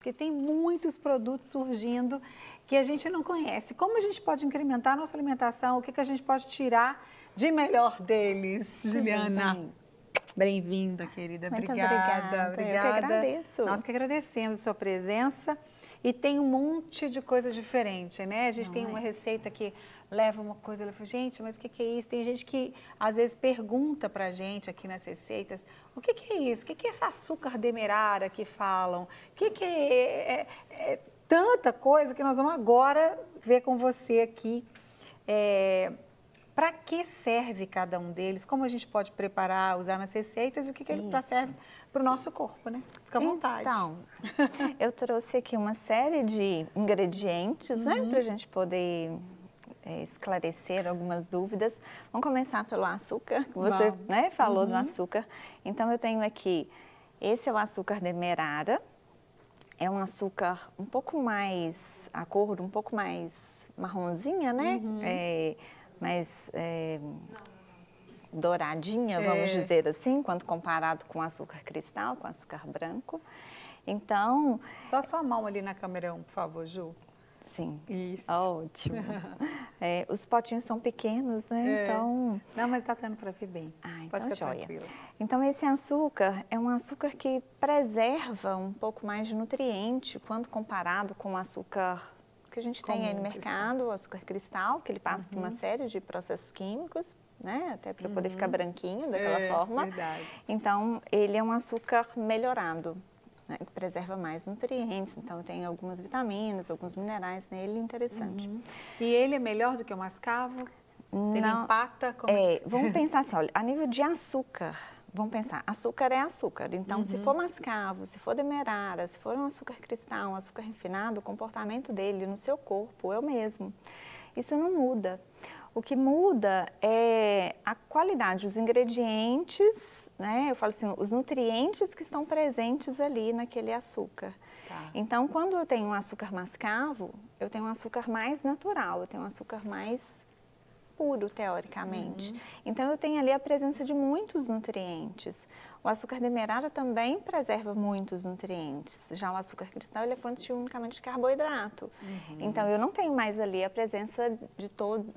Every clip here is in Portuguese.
porque tem muitos produtos surgindo que a gente não conhece. Como a gente pode incrementar a nossa alimentação? O que a gente pode tirar de melhor deles, Juliana? Bem-vinda, querida. Muito obrigada. Eu que agradeço. Nós que agradecemos a sua presença. E tem um monte de coisas diferentes, né? A gente tem uma receita que leva uma coisa, ela fala, gente, mas o que é isso? Tem gente que às vezes pergunta pra gente aqui nas receitas, o que é isso? O que é esse açúcar demerara que falam? O que é tanta coisa que nós vamos agora ver com você aqui. Para que serve cada um deles? Como a gente pode preparar, usar nas receitas e o que ele serve para o nosso corpo, né? Fica à vontade. Então, eu trouxe aqui uma série de ingredientes, né? Para a gente poder esclarecer algumas dúvidas. Vamos começar pelo açúcar, que você falou do açúcar. Então, eu tenho aqui, esse é o açúcar demerara. É um açúcar um pouco mais, a cor um pouco mais marronzinha, né? Mais douradinha, vamos dizer assim, quando comparado com açúcar cristal, com açúcar branco. Então... Só sua mão ali na câmera, por favor, Ju. Sim. Isso. Ótimo. Os potinhos são pequenos, né? Então... Não, mas tá dando para ver bem. Pode ficar tranquila. Então, esse açúcar é um açúcar que preserva um pouco mais de nutriente quando comparado com o açúcar que a gente tem aí no mercado, o açúcar cristal, que ele passa por uma série de processos químicos, né? Até para poder ficar branquinho daquela forma. Verdade. Então, ele é um açúcar melhorado, né? Que preserva mais nutrientes. Então, tem algumas vitaminas, alguns minerais nele, interessante. E ele é melhor do que o mascavo? Ele empata? Vamos pensar assim, olha, a nível de açúcar, vamos pensar, açúcar é açúcar. Então, se for mascavo, se for demerara, se for um açúcar cristal, um açúcar refinado, o comportamento dele no seu corpo é o mesmo. Isso não muda. O que muda é a qualidade, os ingredientes, né? Eu falo assim, os nutrientes que estão presentes ali naquele açúcar. Então, quando eu tenho um açúcar mascavo, eu tenho um açúcar mais natural, eu tenho um açúcar mais puro, teoricamente. Então, eu tenho ali a presença de muitos nutrientes. O açúcar demerara também preserva muitos nutrientes. Já o açúcar cristal, ele é fonte unicamente de carboidrato. Então, eu não tenho mais ali a presença de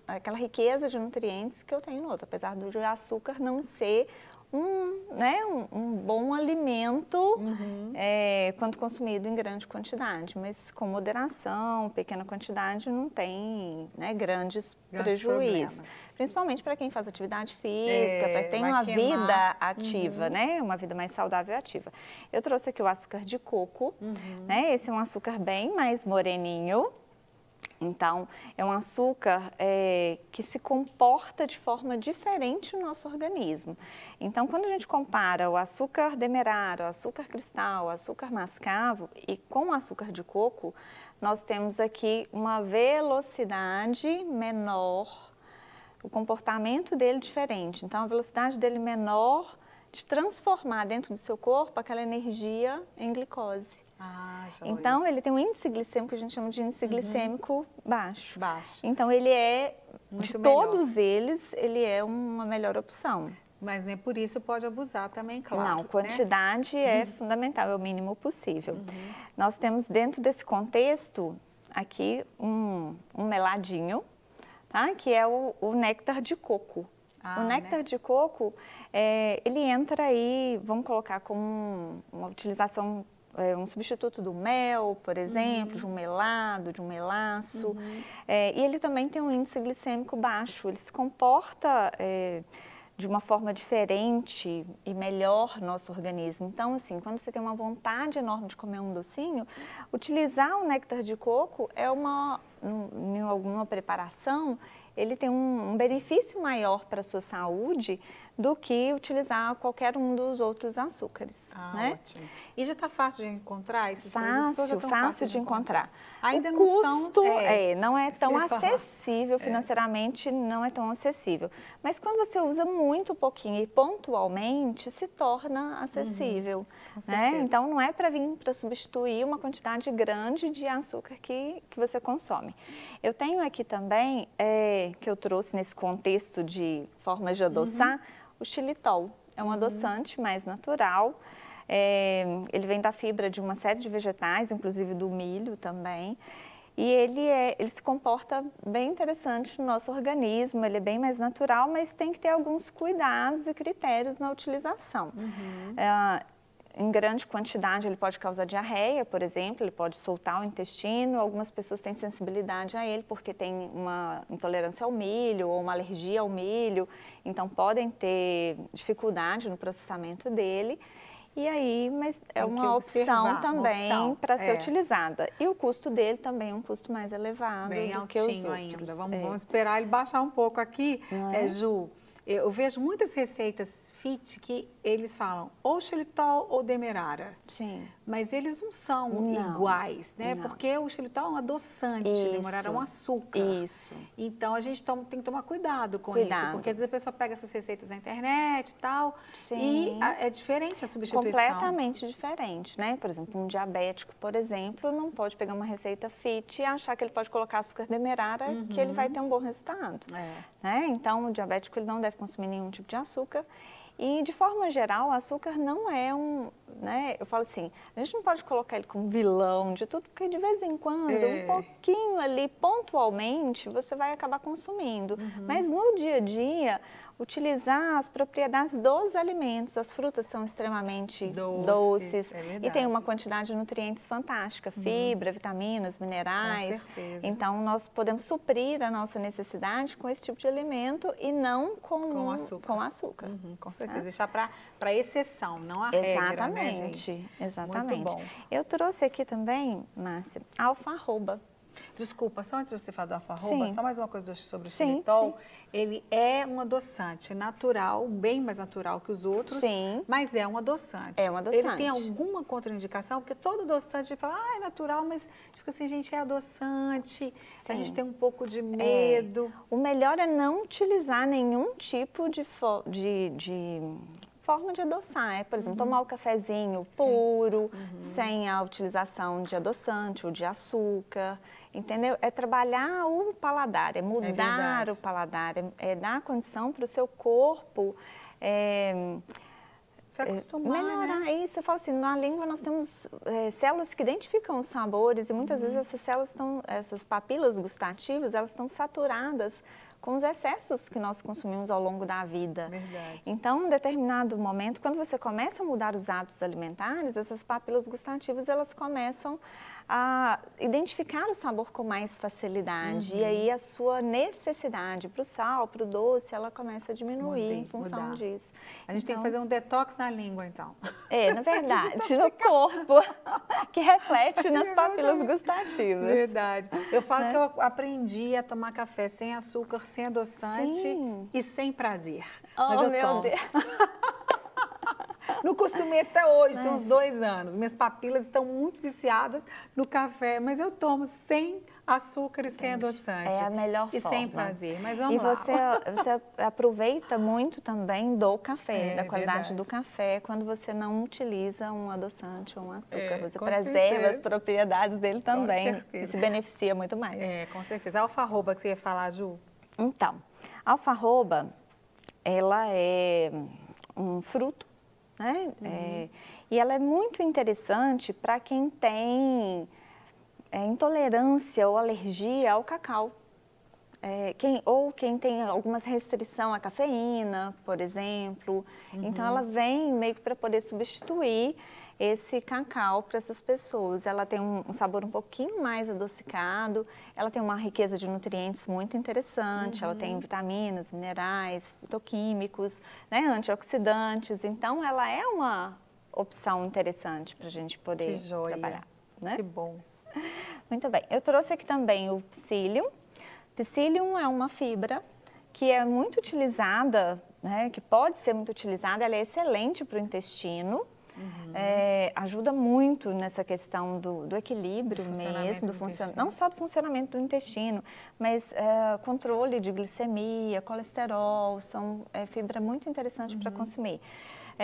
aquela riqueza de nutrientes que eu tenho no outro, apesar do açúcar não ser um bom alimento quando consumido em grande quantidade, mas com moderação, pequena quantidade, não tem grandes prejuízos. Principalmente para quem faz atividade física, para quem tem uma vida ativa, né? Uma vida mais saudável e ativa. Eu trouxe aqui o açúcar de coco, né? Esse é um açúcar bem mais moreninho. Então, é um açúcar que se comporta de forma diferente no nosso organismo. Então, quando a gente compara o açúcar demerara, o açúcar cristal, o açúcar mascavo e com o açúcar de coco, nós temos aqui uma velocidade menor, o comportamento dele diferente. Então, a velocidade dele menor de transformar dentro do seu corpo aquela energia em glicose. Então, ele tem um índice glicêmico que a gente chama de índice glicêmico baixo. Então, ele é, de todos eles, ele é uma melhor opção. Mas nem por isso pode abusar também, claro. Não, quantidade é fundamental, é o mínimo possível. Nós temos dentro desse contexto aqui um meladinho, tá? Que é o néctar de coco. O néctar de coco, ele entra aí, vamos colocar como uma utilização, um substituto do mel, por exemplo, de um melado, de um melaço. E ele também tem um índice glicêmico baixo, ele se comporta de uma forma diferente e melhor no nosso organismo. Então, assim, quando você tem uma vontade enorme de comer um docinho, utilizar o néctar de coco é em alguma preparação, ele tem um benefício maior para a sua saúde do que utilizar qualquer um dos outros açúcares. Né? Ótimo. E já está fácil de encontrar esses produtos? Fácil de encontrar. Ainda o não custo são, não é tão acessível, financeiramente não é tão acessível. Mas quando você usa muito pouquinho e pontualmente, se torna acessível. Né? Então, não é para vir para substituir uma quantidade grande de açúcar que você consome. Eu tenho aqui também, que eu trouxe nesse contexto de formas de adoçar, o xilitol. É um adoçante mais natural. Ele vem da fibra de uma série de vegetais, inclusive do milho também. E ele se comporta bem interessante no nosso organismo, ele é bem mais natural, mas tem que ter alguns cuidados e critérios na utilização. Em grande quantidade ele pode causar diarreia, por exemplo, ele pode soltar o intestino, algumas pessoas têm sensibilidade a ele porque tem uma intolerância ao milho ou uma alergia ao milho, então podem ter dificuldade no processamento dele. E aí, mas é uma opção também para ser utilizada. E o custo dele também é um custo mais elevado do que os outros. Ainda. Vamos esperar ele baixar um pouco aqui, Ju. Eu vejo muitas receitas fit que eles falam ou xilitol ou demerara. Sim. Mas eles não são iguais, né? Não. Porque o xilitol é um adoçante, o demerara é um açúcar. Isso. Então a gente tem que tomar cuidado com isso, porque às vezes a pessoa pega essas receitas na internet e tal, e é diferente a substituição. Completamente diferente, né? Por exemplo, um diabético, por exemplo, não pode pegar uma receita fit e achar que ele pode colocar açúcar demerara, que ele vai ter um bom resultado. Né? Então, o diabético ele não deve consumir nenhum tipo de açúcar. E, de forma geral, o açúcar não é né, eu falo assim, a gente não pode colocar ele como vilão de tudo, porque de vez em quando, um pouquinho ali, pontualmente, você vai acabar consumindo. Mas no dia a dia, utilizar as propriedades dos alimentos, as frutas são extremamente doces e tem uma quantidade de nutrientes fantástica, fibra, vitaminas, minerais. Com certeza. Então, nós podemos suprir a nossa necessidade com esse tipo de alimento e não com açúcar. Com certeza. Deixar para exceção, não a regra, né, gente? Exatamente. Muito bom. Eu trouxe aqui também, Márcia, alfarroba. Desculpa, só antes de você falar do alfarroba, só mais uma coisa sobre o xilitol. Ele é um adoçante natural, bem mais natural que os outros, mas é um adoçante. É um adoçante. Ele tem alguma contraindicação? Porque todo adoçante fala, é natural, mas tipo assim, gente, é adoçante, a gente tem um pouco de medo. O melhor é não utilizar nenhum tipo de forma de adoçar, por exemplo, tomar o cafezinho puro, sem a utilização de adoçante ou de açúcar, entendeu? É trabalhar o paladar, é mudar o paladar, é dar condição para o seu corpo se acostumar, melhorar isso. Eu falo assim, na língua nós temos células que identificam os sabores e muitas vezes essas células essas papilas gustativas, elas estão saturadas com os excessos que nós consumimos ao longo da vida. Verdade. Então, em determinado momento, quando você começa a mudar os hábitos alimentares, essas papilas gustativas, elas começam a identificar o sabor com mais facilidade. E aí a sua necessidade para o sal, para o doce, ela começa a diminuir em função disso. A gente tem que fazer um detox na língua, então. Na verdade, no corpo, que reflete nas papilas gustativas. Verdade. Eu falo que eu aprendi a tomar café sem açúcar, sem adoçante e sem prazer. Mas eu tomo. Deus. Não costumei até hoje, tem uns 2 anos. Minhas papilas estão muito viciadas no café, mas eu tomo sem açúcar e sem adoçante. É a melhor forma. E sem prazer, mas vamos lá. E você aproveita muito também do café, da qualidade do café, quando você não utiliza um adoçante ou um açúcar. Você preserva as propriedades dele também e se beneficia muito mais. Com certeza. A alfarroba que você ia falar, Ju? Então, a alfarroba, ela é um fruto, né? E ela é muito interessante para quem tem intolerância ou alergia ao cacau. Quem tem alguma restrição à cafeína, por exemplo. Então, ela vem meio que para poder substituir esse cacau para essas pessoas. Ela tem um sabor um pouquinho mais adocicado, ela tem uma riqueza de nutrientes muito interessante, ela tem vitaminas, minerais, fitoquímicos, né, antioxidantes. Então, ela é uma opção interessante para a gente poder trabalhar. Né? Que bom. Muito bem. Eu trouxe aqui também o psyllium. Psyllium é uma fibra que é muito utilizada, né, que pode ser muito utilizada, ela é excelente para o intestino. Ajuda muito nessa questão do equilíbrio mesmo, não só do funcionamento do intestino, mas controle de glicemia, colesterol, são fibra muito interessante para consumir.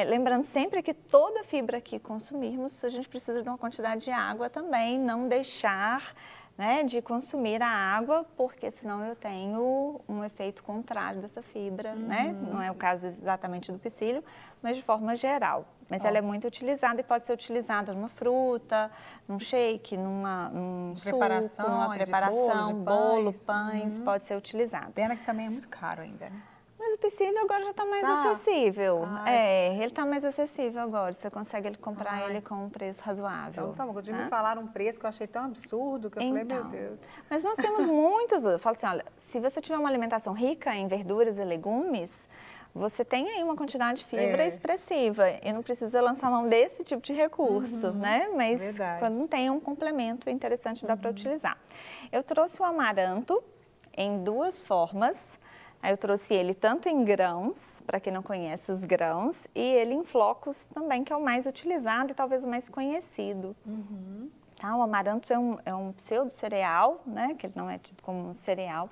Lembrando sempre que toda fibra que consumirmos, a gente precisa de uma quantidade de água também, não deixar né, de consumir a água, porque senão eu tenho um efeito contrário dessa fibra, né? Não é o caso exatamente do psyllium, mas de forma geral. Mas ela é muito utilizada e pode ser utilizada numa fruta, num shake, num suco, numa preparação, bolo, pães, pode ser utilizado. Pena que também é muito caro ainda, né? Mas o psyllium agora já está mais acessível. Ele está mais acessível agora. Você consegue comprar ele com um preço razoável. Então, tá bom. Me falaram um preço que eu achei tão absurdo que eu falei, meu Deus. Mas nós temos muitos. Eu falo assim, olha, se você tiver uma alimentação rica em verduras e legumes, você tem aí uma quantidade de fibra expressiva e não precisa lançar mão desse tipo de recurso, né? Mas quando tem um complemento interessante, dá para utilizar. Eu trouxe o amaranto em 2 formas. Aí eu trouxe ele tanto em grãos, para quem não conhece os grãos, e ele em flocos também, que é o mais utilizado e talvez o mais conhecido. Tá? O amaranto é um pseudo-cereal, né? Que ele não é tido como um cereal,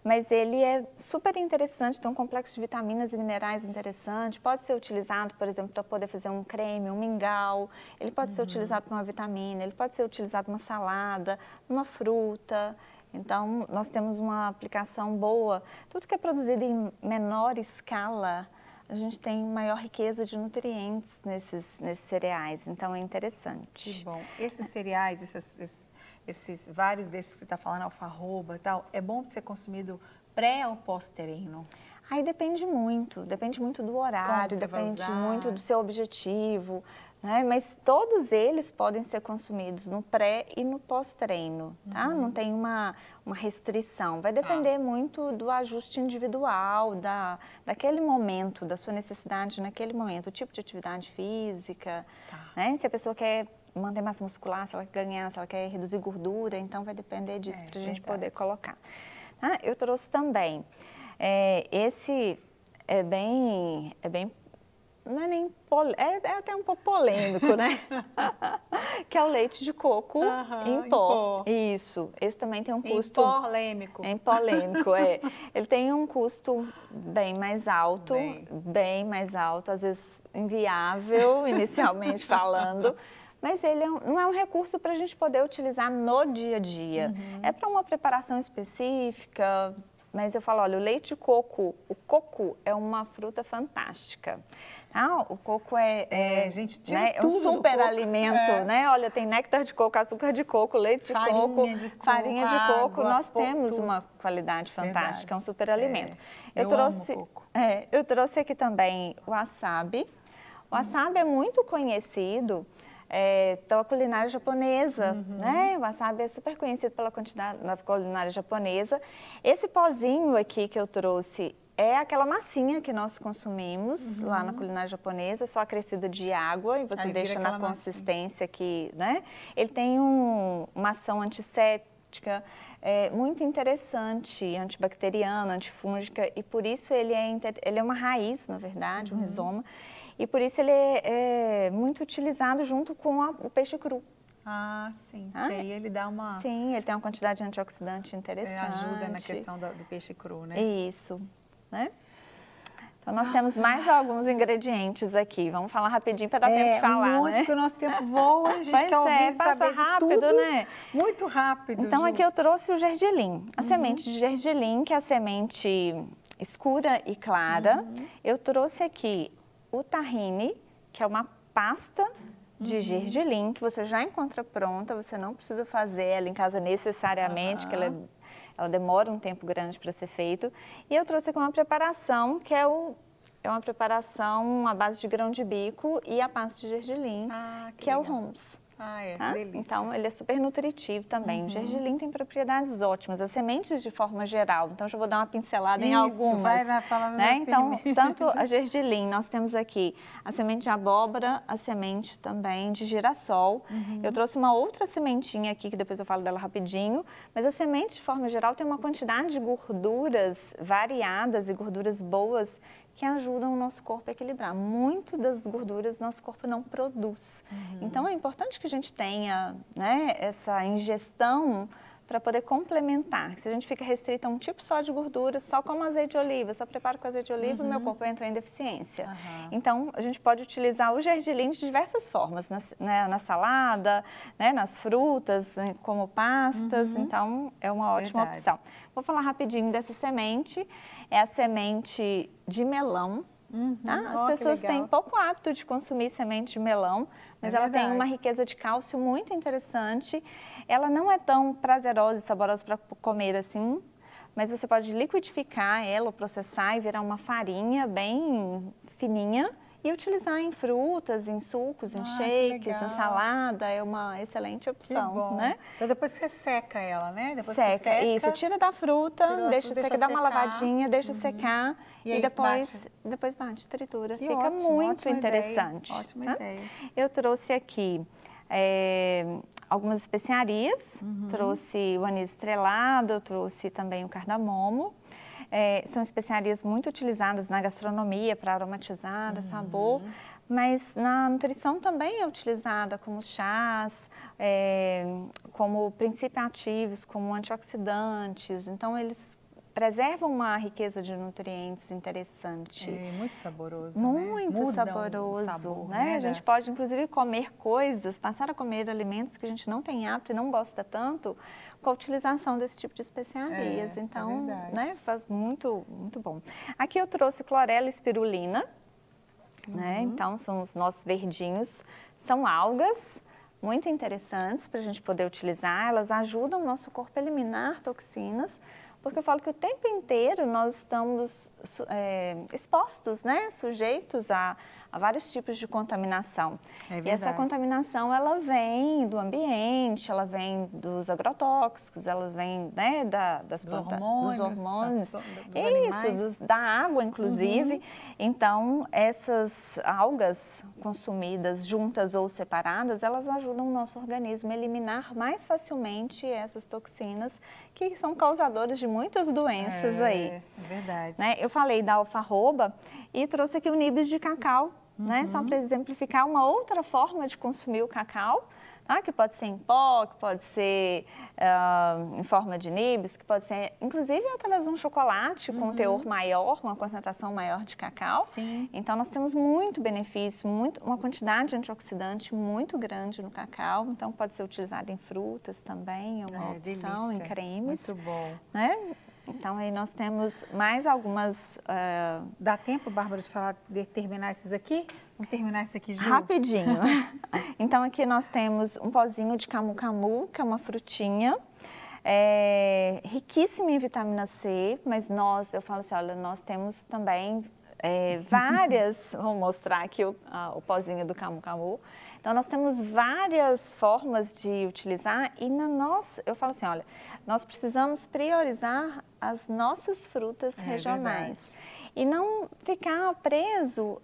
mas ele é super interessante, tem um complexo de vitaminas e minerais interessante, pode ser utilizado, por exemplo, para poder fazer um creme, um mingau, ele pode ser utilizado para uma vitamina, ele pode ser utilizado numa salada, numa fruta. Então, nós temos uma aplicação boa. Tudo que é produzido em menor escala, a gente tem maior riqueza de nutrientes nesses cereais. Então, é interessante. Que bom. Esses cereais, esses vários desses que você está falando, alfarroba e tal, é bom ser consumido pré ou pós-treino? Aí depende muito do horário, depende muito do seu objetivo. Né? Mas todos eles podem ser consumidos no pré e no pós-treino, tá? Não tem uma restrição, vai depender muito do ajuste individual, daquele momento, da sua necessidade naquele momento, o tipo de atividade física, né? Se a pessoa quer manter massa muscular, se ela quer ganhar, se ela quer reduzir gordura, então vai depender disso para a gente poder colocar. Tá? Eu trouxe também, esse é bem não é nem é até um pouco polêmico, né? Que é o leite de coco em pó. Isso. Esse também tem um custo... Em polêmico, Ele tem um custo bem mais alto, bem mais alto, às vezes inviável, inicialmente falando. Mas ele não é um recurso para a gente poder utilizar no dia a dia. É para uma preparação específica. Mas eu falo, olha, o leite de coco, o coco é uma fruta fantástica. O coco gente, né, é um super alimento, né? Olha, tem néctar de coco, açúcar de coco, leite de coco, farinha de coco. Nós temos uma qualidade fantástica, é um super alimento. Eu trouxe aqui também o wasabi. O wasabi é muito conhecido pela culinária japonesa, né? O wasabi é super conhecido pela quantidade da culinária japonesa. Esse pozinho aqui que eu trouxe é aquela massinha que nós consumimos lá na culinária japonesa, só acrescida de água e você deixa na consistência aqui, né? Ele tem uma ação antisséptica muito interessante, antibacteriana, antifúngica, e por isso ele é uma raiz, na verdade, um rizoma, e por isso ele é muito utilizado junto com o peixe cru. Sim. Que aí ele dá uma... Sim, ele tem uma quantidade de antioxidante interessante. Ajuda na questão do peixe cru, né? Isso. Né? Então, nós temos mais alguns ingredientes aqui. Vamos falar rapidinho para dar tempo de falar, muito, que o nosso tempo voa, a gente quer ouvir, saber de tudo, né? Muito rápido, Então, aqui eu trouxe o gergelim, a semente de gergelim, que é a semente escura e clara. Eu trouxe aqui o tahine, que é uma pasta de gergelim, que você já encontra pronta, você não precisa fazer ela em casa necessariamente, que ela demora um tempo grande para ser feito. E eu trouxe aqui uma preparação que é uma preparação à base de grão de bico e a pasta de gergelim, que é o hummus. Delícia. Então, ele é super nutritivo também. O gergelim tem propriedades ótimas, as sementes de forma geral. Então, já vou dar uma pincelada em algumas. Vai falando assim. Então, tanto a gergelim, nós temos aqui a semente de abóbora, a semente também de girassol. Eu trouxe uma outra sementinha aqui, que depois eu falo dela rapidinho. Mas a semente, de forma geral, tem uma quantidade de gorduras variadas e gorduras boas que ajudam o nosso corpo a equilibrar. Muito das gorduras nosso corpo não produz. Então, é importante que a gente tenha, né, essa ingestão para poder complementar. Se a gente fica restrito a um tipo só de gordura, só como azeite de oliva, só preparo com azeite de oliva, o meu corpo entra em deficiência. Então, a gente pode utilizar o gergelim de diversas formas, na salada, né, nas frutas, como pastas, então é uma ótima opção. Vou falar rapidinho dessa semente, é a semente de melão. Tá? As pessoas têm pouco hábito de consumir semente de melão, mas ela tem uma riqueza de cálcio muito interessante. Ela não é tão prazerosa e saborosa para comer assim, mas você pode liquidificar ela, ou processar e virar uma farinha bem fininha e utilizar em frutas, em sucos, em shakes, em salada, é uma excelente opção, né? Então depois você seca ela, né? Depois seca, isso, tira da fruta, deixa secar, dá uma lavadinha, deixa secar e depois bate, tritura. Que fica ótimo, muito interessante. Ótima ideia. Eu trouxe aqui algumas especiarias, trouxe o anis estrelado, eu trouxe também o cardamomo. São especiarias muito utilizadas na gastronomia para aromatizar, dar sabor, mas na nutrição também é utilizada como chás, como princípios ativos, como antioxidantes. Então, eles preservam uma riqueza de nutrientes interessante. Muito saboroso, muito né? saboroso, sabor, né? A gente pode, inclusive, comer coisas, passar a comer alimentos que a gente não tem hábito e não gosta tanto, com a utilização desse tipo de especiarias. Então, né, faz muito bom. Aqui eu trouxe clorela e espirulina, né? Então, são os nossos verdinhos, são algas muito interessantes para a gente poder utilizar. Elas ajudam o nosso corpo a eliminar toxinas, porque eu falo que o tempo inteiro nós estamos expostos, né, sujeitos a vários tipos de contaminação. E essa contaminação, ela vem do ambiente, ela vem dos agrotóxicos, elas vêm, né, dos hormônios, da água, inclusive. Então, essas algas consumidas juntas ou separadas, elas ajudam o nosso organismo a eliminar mais facilmente essas toxinas que são causadores de muitas doenças aí. É verdade. Né? Eu falei da alfarroba e trouxe aqui o nibs de cacau, né? Só para exemplificar uma outra forma de consumir o cacau, tá? Que pode ser em pó, que pode ser em forma de nibs, que pode ser inclusive através de um chocolate com um teor maior, uma concentração maior de cacau. Sim. Então nós temos muito benefício, uma quantidade de antioxidante muito grande no cacau, então pode ser utilizado em frutas também, é uma opção, delícia. Em cremes. Muito bom. Né? Então, aí nós temos mais algumas... Dá tempo, Bárbara, de terminar esses aqui? Vamos terminar esse aqui, Ju? Rapidinho. Então, aqui nós temos um pozinho de camu-camu, que é uma frutinha, riquíssima em vitamina C, mas eu falo assim, olha, nós temos também várias... Vou mostrar aqui o pozinho do camu-camu. Então, nós temos várias formas de utilizar e eu falo assim, olha, nós precisamos priorizar as nossas frutas regionais. E não ficar preso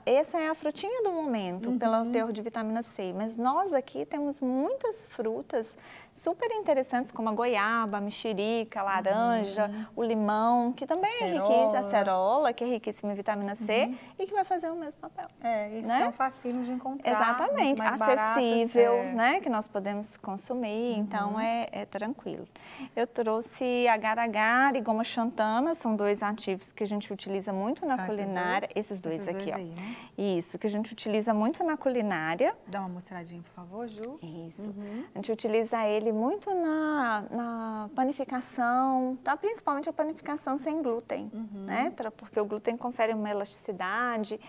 essa é a frutinha do momento, pelo teor de vitamina C. Mas nós aqui temos muitas frutas super interessantes, como a goiaba, a mexerica, a laranja, o limão, que também é riquíssima, a acerola, que é riquíssima em vitamina C e que vai fazer o mesmo papel. Eles são facinhos de encontrar. Exatamente, mais acessível, baratos, né, que nós podemos consumir, então é tranquilo. Eu trouxe agar-agar e goma xantana, são dois ativos que a gente utiliza muito na culinária. Esses dois aqui, ó. Aí, né? Isso, que a gente utiliza muito na culinária. Dá uma mostradinha, por favor, Ju. Isso. A gente utiliza ele muito na panificação, tá? Principalmente a panificação sem glúten, né? Porque o glúten confere uma elasticidade,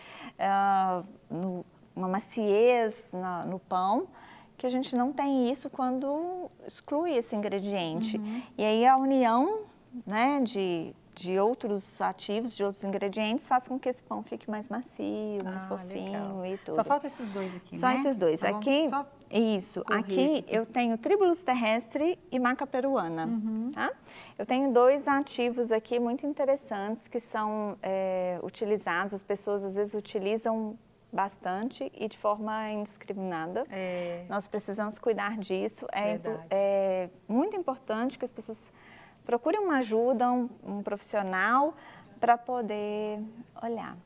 uma maciez no pão, que a gente não tem isso quando exclui esse ingrediente. E aí a união, né, de outros ativos, de outros ingredientes, faz com que esse pão fique mais macio, mais fofinho e tudo. Só faltam esses dois aqui, Só né? esses dois. Então, aqui, aqui eu tenho tribulus terrestre e maca peruana, tá? Eu tenho dois ativos aqui muito interessantes que são utilizados, as pessoas às vezes utilizam bastante e de forma indiscriminada. Nós precisamos cuidar disso. É muito importante que as pessoas procurem uma ajuda, um profissional, para poder olhar.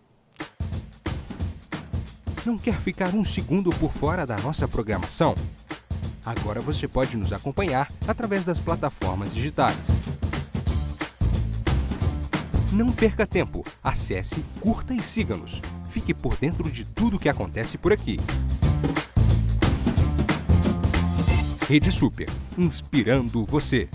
Não quer ficar um segundo por fora da nossa programação? Agora você pode nos acompanhar através das plataformas digitais. Não perca tempo. Acesse, curta e siga-nos. Fique por dentro de tudo o que acontece por aqui. Rede Super, inspirando você.